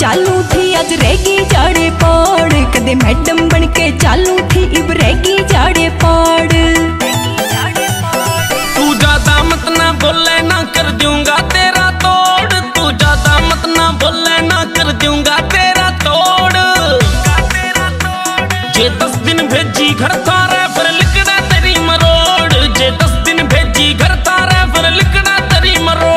चालू थी आज रहेगी जाड़े पाड़, कदे मैडम बन के चालू थी इब रहेगी जाड़े पाड़। तू ज्यादा मत ना बोले ना कर दूंगा तेरा तोड़, तू ज्यादा मत ना बोले ना कर दूंगा तेरा तोड़। जे 10 दिन भेजी घर थारे फिर लिखना तेरी मरोड़, जे 10 दिन भेजी घर थारे फिर लिखना तेरी मरोड़।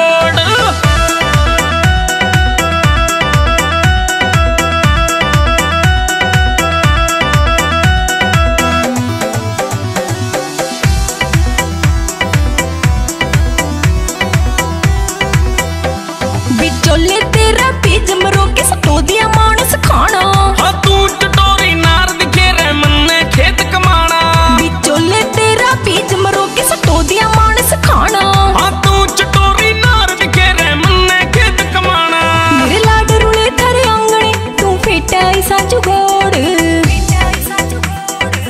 बिचोले तेरा बीज मरो के सतो दिया मानस खाना, हाँ तू चटोरी नार दिखे रे मन ने खेत कमाना। बिचोले तेरा बीज मरो के सतो दिया मानस खाना, हाँ तू चटोरी नार दिखे रे मन ने खेत कमाना। मेरे लाड रुले थारे आंगणे तू फेटा ऐसा जुगाड़,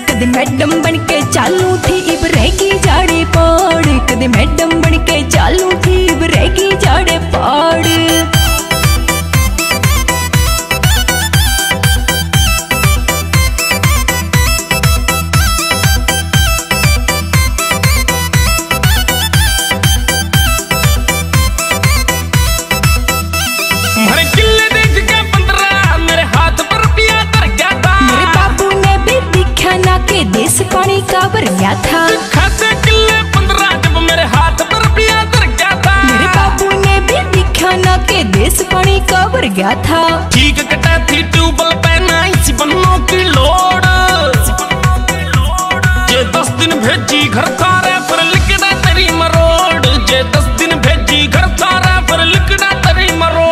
कदे मैडम बन के चालू थी इब रहेगी जाड़े पाड़, कदे मैडम बन के चालू थी इब रहेगी जाड़े पाड़। मेरे किले देख के 15 मेरे हाथ पर रुपया धर गया था, मेरे बाबू ने भी दिखा ना के देश पानी का भर गया था। खाते किले 15 जब मेरे हाथ पर रुपया धर गया था, मेरे बाबू ने भी दिखा ना के देश पानी का भर गया था। ठीक कटा थी ट्यूबल पे ना इसी बनों की लोड़, जे 10 दिन भेजी घर थारे फिर लिखना तेरी मरोड़, जे 10 दिन भेजी घर थारे फिर लिखना तेरी मरोड़।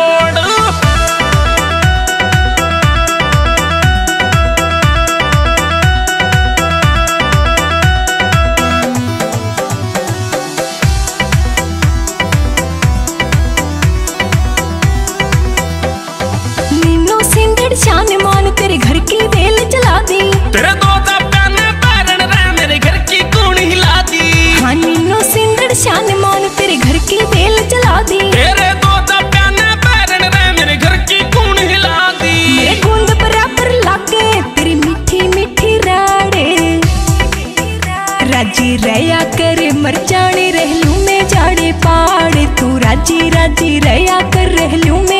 नीनो सिंधड़ शान मान तेरे घर की बेल जला दी, तेरे 2 दाने पैरन रे मेरे घर की कूण हिला दी। हाँ नीनो सिंधड़ शान मान तेरे घर की बेल जला दी, तेरे 2 दाने पैरन रे मेरे घर की कूण हिला दी। मेरे गूंद बराबर लागे तेरी मीठी मीठी राड़े, राजी रया कर मर जाने रहलू में जाड़े पाड़, तू राजी राजी रया कर रहलू में